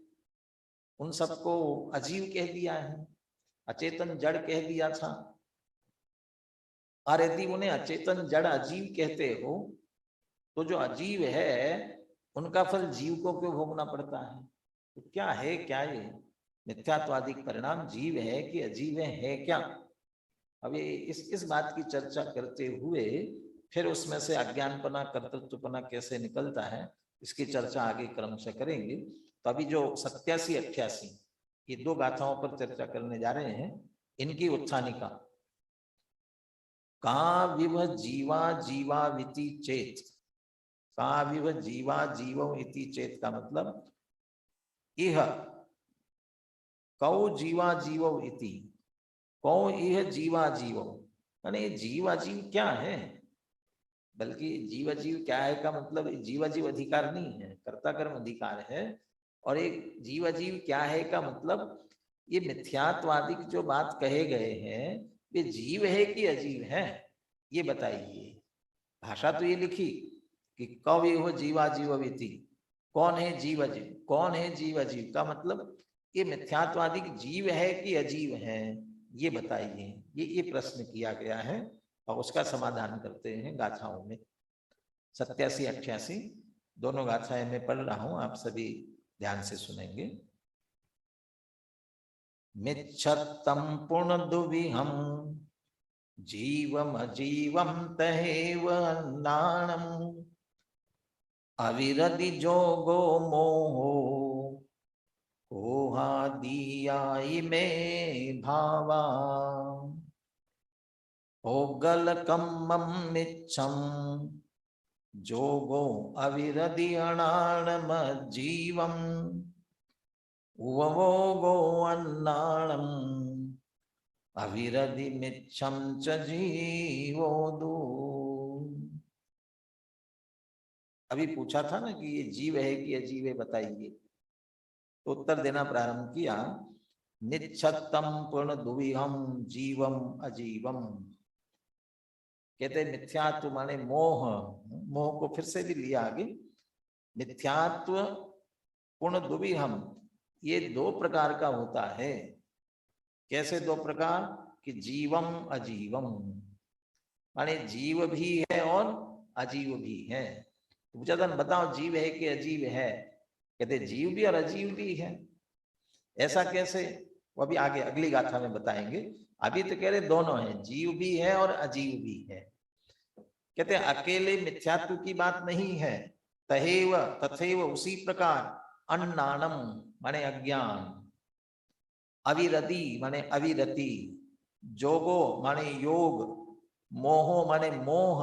उन सबको अजीव कह दिया है, अचेतन जड़ कह दिया था। और यदि उन्हें अचेतन जड़ अजीव कहते हो, तो जो अजीव है उनका फल जीव को क्यों भोगना पड़ता है? तो क्या है, क्या ये मिथ्यात्वादी परिणाम जीव है कि अजीव है क्या? अब ये इस बात की चर्चा करते हुए फिर उसमें से अज्ञानपना, कर्तृत्वपना कैसे निकलता है, इसकी चर्चा आगे क्रमशः करेंगे। तो अभी जो 87-88 ये 2 गाथाओं पर चर्चा करने जा रहे हैं, इनकी उत्थानिका। का विव जीवा जीवाविति चेत, का विव जीवा जीवो इति चेत का मतलब इह कौ जीवा जीवो इति, कौ इह जीवा जीवो, माने जीवा जीव क्या है? बल्कि जीव जीव क्या है का मतलब जीव जीव अधिकार नहीं है, कर्ता कर्म अधिकार है। और एक जीव जीव क्या है का मतलब ये मिथ्यात्वादी जो बात कहे गए हैं, वे जीव है कि अजीव है, ये बताइए। भाषा तो ये लिखी कि कवि हो जीवा जीवविति, कौन है जीव अजीव, कौन है जीव अजीव का मतलब ये मिथ्यात्वादी जीव है कि अजीव है, ये बताइए। ये प्रश्न किया गया है और उसका समाधान करते हैं गाथाओं में। 87-88 दोनों गाथाएं मैं पढ़ रहा हूं, आप सभी ध्यान से सुनेंगे। मिच्छत्तम पुनर्दुविहम जीवम अजीवम तहेव अन्नाणम अविरति जोगो मोहो दिया इमे भावा ओगलकम्मं मिच्छं जोगो अविरदियणाणमज्जीवम् उववोगो अन्नाणम् अविरधि मिच्छं च जीवोदु। अभी पूछा था ना कि ये जीव है कि अजीव है, बताइए। तो उत्तर देना प्रारंभ किया, निच्छत्तम पूर्ण दुविहम जीवम अजीवम। कहते मिथ्यात्व माने मोह, मोह को फिर से भी लिया आगे। मिथ्यात्व पूर्ण दुविहम, ये दो प्रकार का होता है। कैसे दो प्रकार? कि जीवम अजीवम, माने जीव भी है और अजीव भी है। तो पूछा था बताओ जीव है कि अजीव है? कहते जीव भी और अजीव भी है। ऐसा कैसे? वो अभी आगे अगली गाथा में बताएंगे। अभी तो कह रहे दोनों हैं, जीव भी है और अजीव भी है। कहते अकेले मिथ्यात्व की बात नहीं है। तहेव तथैव, उसी प्रकार, अन्नानम माने अज्ञान, अविरति माने अविरति, जोगो माने योग, मोहो माने मोह,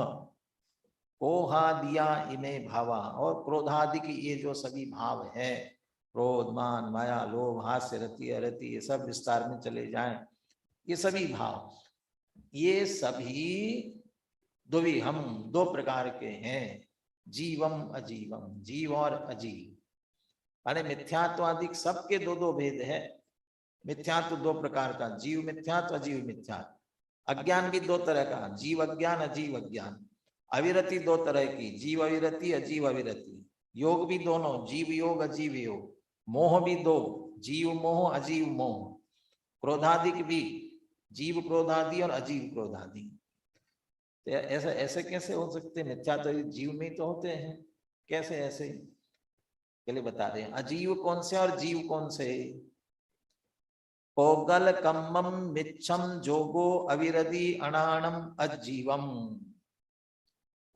कोहादिया इमे भावा, और क्रोधादि की ये जो सभी भाव है, क्रोध मान माया लोभ हास्य रति अरति, ये सब विस्तार में चले जाएं, ये सभी भाव, ये सभी दुविहम, दो प्रकार के हैं। जीवम अजीवम, जीव और अजीव, माने मिथ्यात्वादिक सबके दो दो भेद है। मिथ्यात्व दो प्रकार का, जीव मिथ्यात्व अजीव मिथ्यात्व। अज्ञान भी दो तरह का, जीव अज्ञान अजीव अज्ञान। अविरति दो तरह की, जीव अविरति अजीव अविरति। योग भी दोनों, जीव योग अजीव योग। मोह भी दो, जीव मोह अजीव मोह। क्रोधादिक भी, जीव क्रोधादि और अजीव क्रोधादि। तो ऐसा ऐसे कैसे हो सकते? मिथ्या तो जीव में तो होते हैं, कैसे ऐसे? पहले बता रहे हैं अजीव कौन से और जीव कौन से। कोगल कम्मम मिच्छम जोगो अविरधि अनाणम अजीवम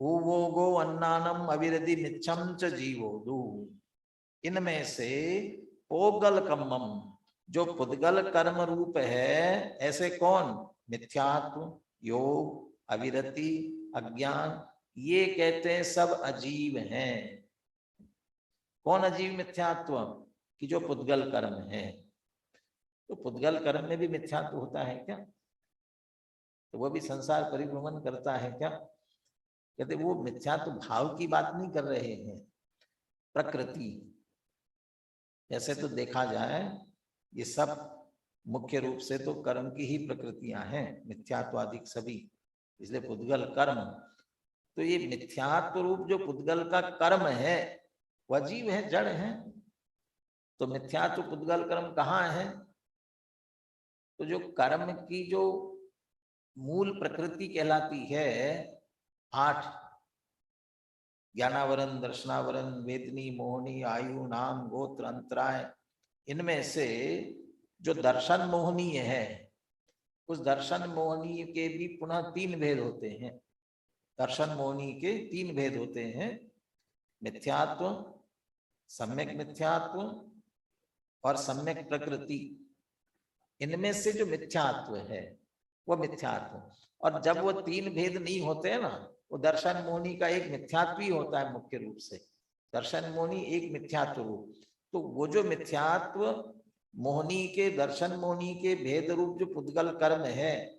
उवोगो अन्नानम अविरधि मिच्छम च जीवोदु। इनमें से पोगल कम्मम, जो पुद्गल कर्म रूप है, ऐसे कौन? मिथ्यात्व, योग, अविरति, अज्ञान, ये कहते हैं सब अजीव हैं। कौन अजीव? मिथ्यात्व कि जो पुद्गल कर्म है। तो पुद्गल कर्म में भी मिथ्यात्व होता है क्या? तो वो भी संसार परिभ्रमण करता है क्या? कहते वो मिथ्यात्व भाव की बात नहीं कर रहे हैं, प्रकृति। ऐसे तो देखा जाए ये सब मुख्य रूप से तो कर्म की ही प्रकृतियां हैं, मिथ्यात्वादिक सभी, इसलिए पुद्गल कर्म। तो ये मिथ्यात्व रूप जो पुद्गल का कर्म है वह अजीव है, जड़ है। तो मिथ्यात्व पुद्गल कर्म कहाँ है? तो जो कर्म की जो मूल प्रकृति कहलाती है, 8 ज्ञानावरण, दर्शनावरण, वेदनी, मोहनी, आयु, नाम, गोत्र, अंतराय, इनमें से जो दर्शन मोहनीय है, उस दर्शन मोहनीय के भी पुनः 3 भेद होते हैं। दर्शन मोहनीय के 3 भेद होते हैं, मिथ्यात्व, सम्यक मिथ्यात्व और सम्यक प्रकृति। इनमें से जो मिथ्यात्व है वो मिथ्यात्व, और जब वो 3 भेद नहीं होते हैं ना, वो दर्शन मोहनी का एक मिथ्यात्व ही होता है मुख्य रूप से। दर्शन मोहनी एक मिथ्यात्व रूप, तो वो जो मिथ्यात्व मोहनी के, दर्शन मोहनी के भेद रूप जो पुद्गल कर्म है,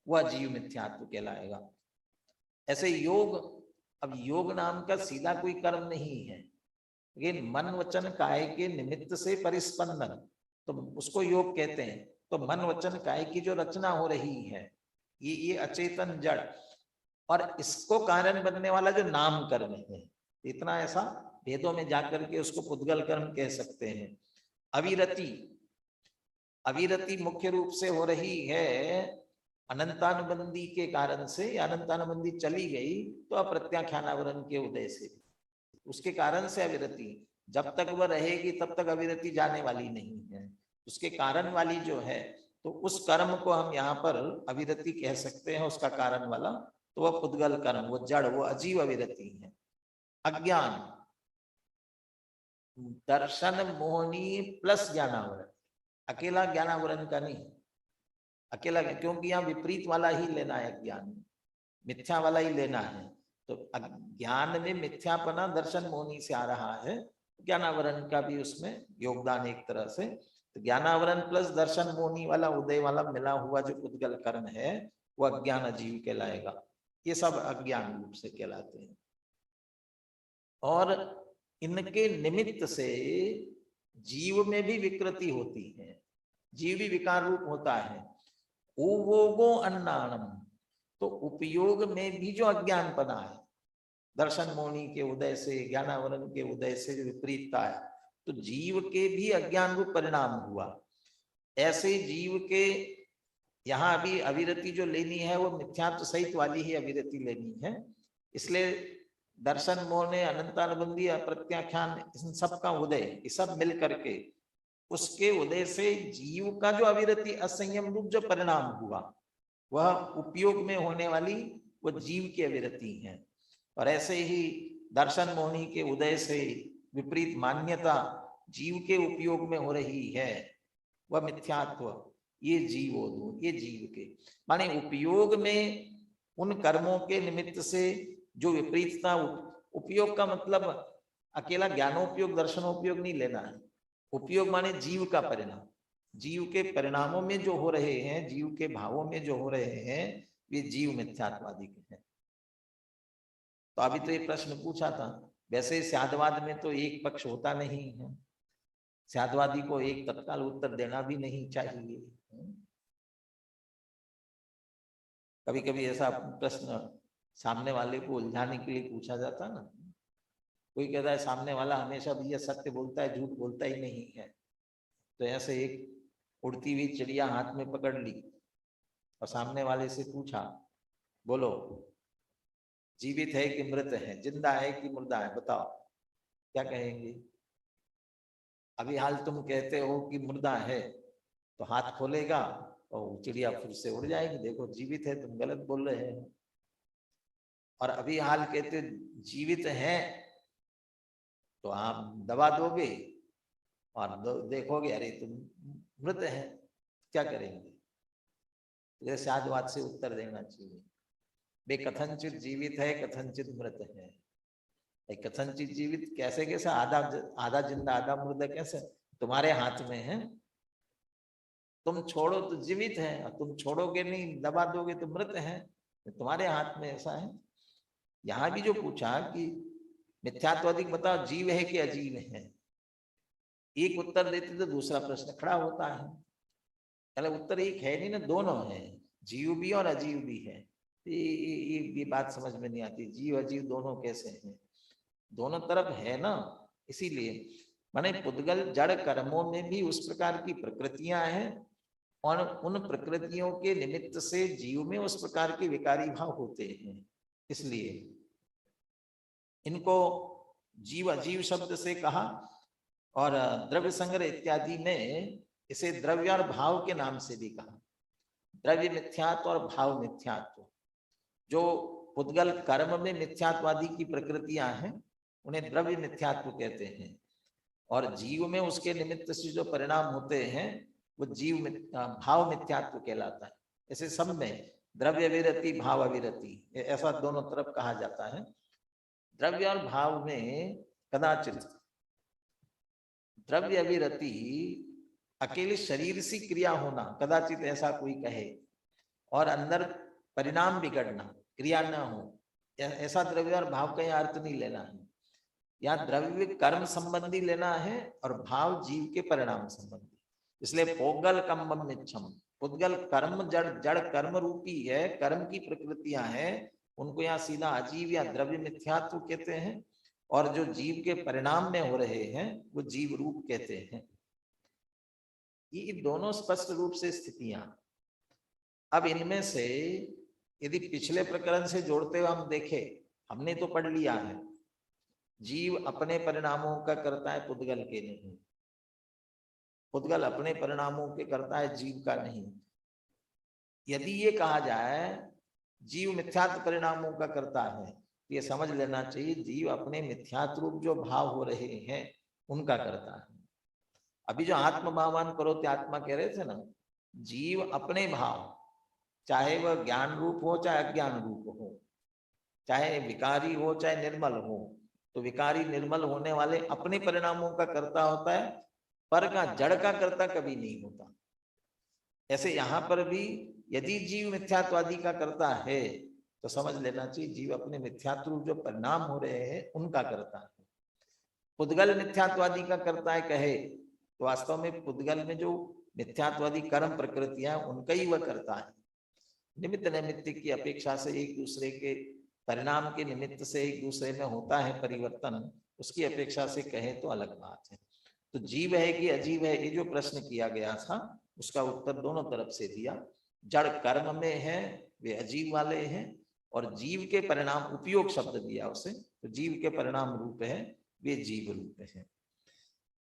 वह जीव मिथ्यात्व कहलाएगा। ऐसे योग, अब योग नाम का सीधा कोई कर्म नहीं है, लेकिन मन वचन काय के निमित्त से परिस्पंदन, तो उसको योग कहते हैं। तो मन वचन काय की जो रचना हो रही है, ये अचेतन जड़, और इसको कारण बनने वाला जो नाम कर्म है, इतना ऐसा भेदों में जाकर के उसको पुद्गल कर्म कह सकते हैं। अविरति, अविरति मुख्य रूप से हो रही है अनंतानुबंधी के कारण से, अनंतानुबंधी चली गई तो अप्रत्याख्यानावरण के उदय से, उसके कारण से अविरति। जब तक वह रहेगी तब तक अविरति जाने वाली नहीं है, उसके कारण वाली जो है, तो उस कर्म को हम यहाँ पर अविरति कह सकते हैं, उसका कारण वाला। तो वह पुद्गल कर्म, वो जड़, वो अजीव अविरति है। अज्ञान, दर्शन मोहनी प्लस ज्ञानावरण, अकेला ज्ञानावरण का नहीं, अकेला, क्योंकि यहाँ विपरीत वाला ही लेना है, ज्ञान मिथ्या वाला ही लेना है। तो ज्ञान में मिथ्यापना दर्शन मोहनी से आ रहा है, ज्ञानावरण का भी उसमें योगदान एक तरह से। तो ज्ञानावरण प्लस दर्शन मोहनी वाला उदय वाला मिला हुआ जो पुद्गल कर्म है वो अज्ञान अजीव कहलाएगा। ये सब अज्ञान रूप से कहलाते हैं। और इनके निमित्त से जीव में भी विकृति होती है, जीव भी विकार रूप होता है। उवोगो अन्नानम, तो उपयोग में भी जो अज्ञानपना है, दर्शन मोहनी के उदय से, ज्ञानावरण के उदय से जो विपरीतता है, तो जीव के भी अज्ञान रूप परिणाम हुआ। ऐसे जीव के यहाँ अभी अविरति जो लेनी है वो मिथ्यात्व सहित वाली ही अविरति लेनी है। इसलिए दर्शन मोह ने अनंतानुबंधी अप्रत्याख्यान इन सब का उदय, ये सब मिल करके उसके उदय से जीव का जो अविरति असंयम रूप जो परिणाम हुआ वह उपयोग में होने वाली वो जीव की अविरति है। और ऐसे ही दर्शन मोहनी के उदय से विपरीत मान्यता जीव के उपयोग में हो रही है, वह मिथ्यात्व, ये जीवोधू, ये जीव के माने उपयोग में उन कर्मों के निमित्त से जो विपरीतता, उपयोग का मतलब अकेला ज्ञानोपयोग दर्शनोपयोग नहीं लेना है। उपयोग माने जीव का परिणाम, जीव के परिणामों में जो हो रहे हैं, जीव के भावों में जो हो रहे हैं, वे जीव मिथ्यात्वादी के हैं। तो अभी तो ये प्रश्न पूछा था, वैसे स्यादवाद में तो एक पक्ष होता नहीं है, स्यादवादी को एक तत्काल उत्तर देना भी नहीं चाहिए। कभी कभी ऐसा प्रश्न सामने वाले को उलझाने के लिए पूछा जाता ना, कोई कहता है सामने वाला हमेशा भैया सत्य बोलता है, झूठ बोलता ही नहीं है। तो ऐसे एक उड़ती हुई चिड़िया हाथ में पकड़ ली और सामने वाले से पूछा, बोलो जीवित है कि मृत है, जिंदा है कि मुर्दा है, बताओ क्या कहेंगे? अभी हाल तुम कहते हो कि मुर्दा है, तो हाथ खोलेगा और चिड़िया फिर से उड़ जाएगी, देखो जीवित है, तुम गलत बोल रहे हैं। और अभी हाल कहते जीवित है तो आप दबा दोगे और देखोगे अरे तुम मृत है, क्या करेंगे? जैसे साधुवाद से उत्तर देना चाहिए, वे कथनचित जीवित है, कथनचित मृत है। कथनचित जीवित कैसे कैसे, आधा जिंदा आधा मुर्दा कैसे? तुम्हारे हाथ में है, तुम छोड़ो तो जीवित है, और तुम छोड़ोगे नहीं, दबा दोगे तो मृत है, तुम्हारे हाथ में ऐसा है। यहां भी जो पूछा कि मिथ्यात्वादी बताओ जीव है कि अजीव है, एक उत्तर देते तो दूसरा प्रश्न खड़ा होता है। पहले उत्तर एक है नहीं ना, दोनों है, जीव भी और अजीव भी है। ये बात समझ में नहीं आती, जीव अजीव दोनों कैसे हैं? दोनों तरफ है ना। इसीलिए माने पुद्गल जड़ कर्मों में भी उस प्रकार की प्रकृतियां हैं और उन प्रकृतियों के निमित्त से जीव में उस प्रकार के विकारी भाव होते हैं। इसलिए इनको जीव अजीव शब्द से कहा, और द्रव्य संग्रह इत्यादि में इसे द्रव्य और भाव के नाम से भी कहा। द्रव्य मिथ्यात्व और भाव मिथ्यात्व, जो पुद्गल कर्म में मिथ्यात्वादी की प्रकृतियां हैं उन्हें द्रव्य मिथ्यात्व कहते हैं, और जीव में उसके निमित्त से जो परिणाम होते हैं वो जीव भाव मिथ्यात्व कहलाता है। ऐसे सब में द्रव्य अविरति भाव अविरति ऐसा दोनों तरफ कहा जाता है। द्रव्य और भाव में कदाचित द्रव्य अविरति अकेले शरीर से क्रिया होना, कदाचित ऐसा कोई कहे, और अंदर परिणाम बिगड़ना, क्रिया न हो, ऐसा द्रव्य और भाव का यह अर्थ नहीं लेना है। यहाँ द्रव्य कर्म संबंधी लेना है और भाव जीव के परिणाम संबंधी। इसलिए पोगल कम्बम निच्छम, पुद्गल कर्म जड़ कर्म रूपी है, कर्म की प्रकृतियां हैं, उनको यहाँ सीधा अजीव या द्रव्य मिथ्यात्व कहते हैं, और जो जीव के परिणाम में हो रहे हैं वो जीव रूप कहते हैं। ये दोनों स्पष्ट रूप से स्थितियां। अब इनमें से यदि पिछले प्रकरण से जोड़ते हुए हम देखें, हमने तो पढ़ लिया है जीव अपने परिणामों का करता है, पुद्गल के नहीं। पुद्गल अपने परिणामों के करता है, जीव का नहीं। यदि ये कहा जाए जीव मिथ्यात्व परिणामों का करता है, ये समझ लेना चाहिए जीव अपने मिथ्यात्व रूप जो भाव हो रहे हैं उनका करता है। अभी जो आत्म भावान करोति आत्मा कह रहे थे ना, जीव अपने भाव, चाहे वह ज्ञान रूप हो चाहे अज्ञान रूप हो, चाहे विकारी हो चाहे निर्मल हो, तो विकारी निर्मल होने वाले अपने परिणामों का कर्ता होता है, पर का जड़ का कर्ता कभी नहीं होता। ऐसे यहां पर भी यदि जीव मिथ्यात्वादी का करता है तो समझ लेना चाहिए जीव अपने मिथ्यात्व जो परिणाम हो रहे हैं उनका करता है। पुद्गल मिथ्यात्वादी का करता है कहे तो वास्तव में पुद्गल में जो मिथ्यात्वादी कर्म प्रकृतियां उनका ही वह करता है। निमित्त नैमित्त की अपेक्षा से एक दूसरे के परिणाम के निमित्त से एक दूसरे में होता है परिवर्तन, उसकी अपेक्षा से कहे तो अलग बात है। तो जीव है कि अजीव है, ये जो प्रश्न किया गया था उसका उत्तर दोनों तरफ से दिया। जड़ कर्म में है वे अजीव वाले हैं, और जीव के परिणाम, उपयोग शब्द दिया उसे, तो जीव के परिणाम रूप है वे जीव रूप है।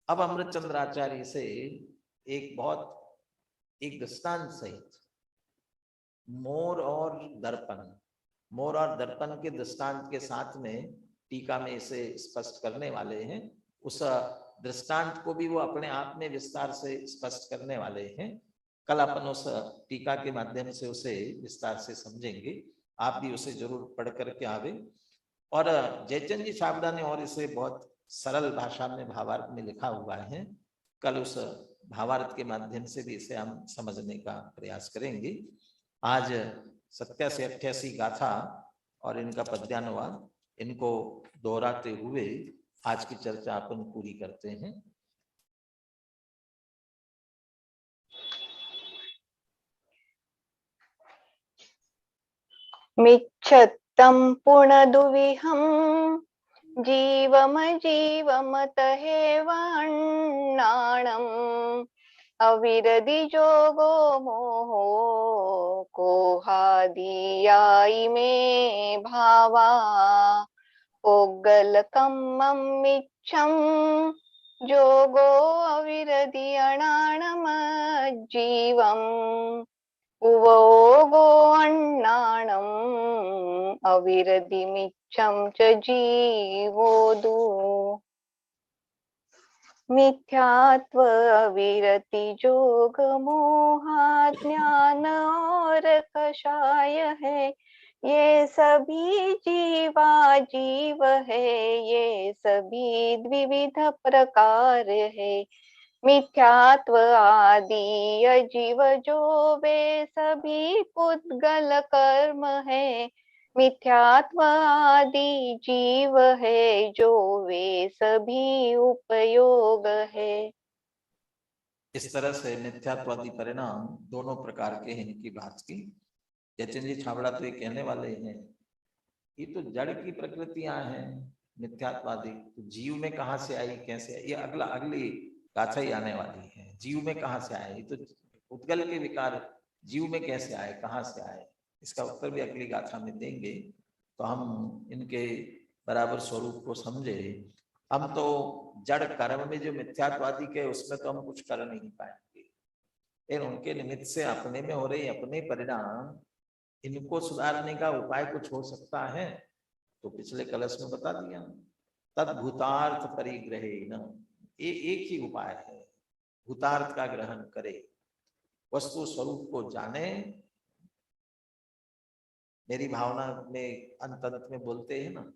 अब अमृतचंद्र आचार्य से एक दृष्टांत सहित मोर और दर्पण के दृष्टांत के साथ में टीका में इसे स्पष्ट करने वाले हैं। उस दृष्टांत को भी वो अपने आप में विस्तार से स्पष्ट करने वाले हैं। कल अपन उस टीका के माध्यम से उसे विस्तार से समझेंगे। आप भी उसे जरूर पढ़ करके आवे। और जयचंद जी छाबड़ा ने और इसे बहुत सरल भाषा में भावार्थ में लिखा हुआ है। कल उस भावार्थ के माध्यम से भी इसे हम समझने का प्रयास करेंगे। आज 87-88 गाथा और इनका पद्यानुवाद, इनको दोहराते हुए आज की चर्चा अपन पूरी करते हैं।
मिच्छत्तं पुनदुविहं जीवमजीवमतहेवाण्णाणम् अविरदिजोगो मोहो कोहादियायि मे भावा पोग्गलकम्ममिच्छं जोगो अविरदि अणाणमज्जीवम् उवोगो अण्णाणम् अविरदिमिच्छं च जीवोदु मिथ्यात्व अविरति जोग मोहाज्ञान और कषाय है, ये सभी जीवा जीव है, ये सभी द्विविध प्रकार है। मिथ्यात्व आदि अजीव जो वे सभी पुद्गल कर्म है, मिथ्यात्व आदि जीव है जो वे सभी उपयोग है।
इस तरह से मिथ्यात्वादी परिणाम दोनों प्रकार के हैं इनकी बात की। जयचंद जी छाबड़ा तो ये कहने वाले हैं ये तो जड़ की प्रकृतियां हैं मिथ्यात्वादी, तो जीव में कहाँ से आई कैसे आई, ये अगली गाथा ही आने वाली है। जीव में कहाँ से आए, ये तो पुद्गल के विकार जीव में कैसे आए, कहाँ से आए, इसका उत्तर भी अगली गाथा में देंगे तो हम इनके बराबर स्वरूप को समझे। हम तो जड़ कर्म में जो मिथ्यात्वादी के उसमें तो हम कुछ कर नहीं पाएंगे, लेकिन उनके निमित्त से अपने में हो रहे अपने परिणाम, इनको सुधारने का उपाय कुछ हो सकता है तो पिछले कलश में बता दिया। तद्भूतार्थ परिग्रहे न, ये एक ही उपाय है, भूतार्थ का ग्रहण करे, वस्तु स्वरूप को जाने। मेरी भावना में अंत में बोलते हैं ना,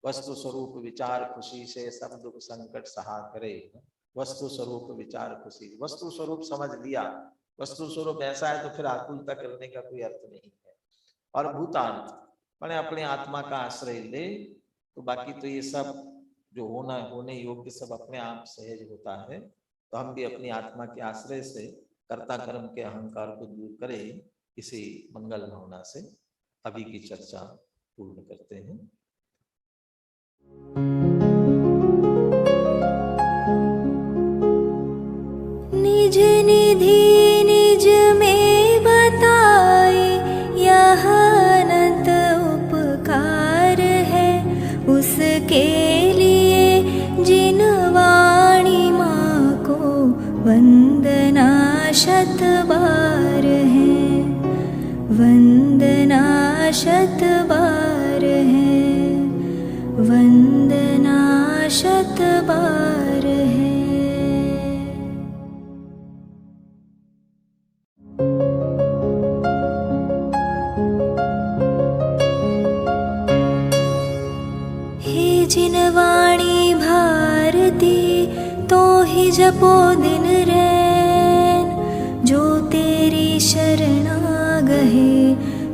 वस्तु स्वरूप विचार खुशी से सब दुख संकट सहा करे। वस्तु स्वरूप विचार खुशी, वस्तु स्वरूप समझ लिया, वस्तु स्वरूप ऐसा है तो फिर आकुलता करने का कोई अर्थ नहीं है। और भूतार्थ मैंने अपने आत्मा का आश्रय ले तो बाकी तो ये सब जो होने योग्य सब अपने आप सहज होता है। तो हम भी अपनी आत्मा के आश्रय से कर्ता कर्म के अहंकार को दूर करें, इसी मंगल भावना से अभी की चर्चा पूर्ण करते हैं।
निज निधि निज में बताए, यह अनंत उपकार है उसके लिए जिन वाणी माँ को वंदना शत बार है, वंदना शत बार है, वंदना शत बार है। जपो दिन रैन, जो तेरी शरणा गहे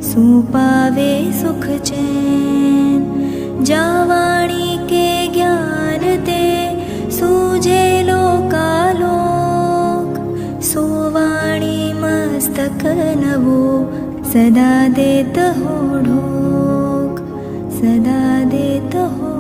सो पावे सुख चैन। जावाणी के ज्ञान ते सूझे लोकालोक, सोवाणी मस्तक नवो सदा देत हो ढोक, सदा देत हो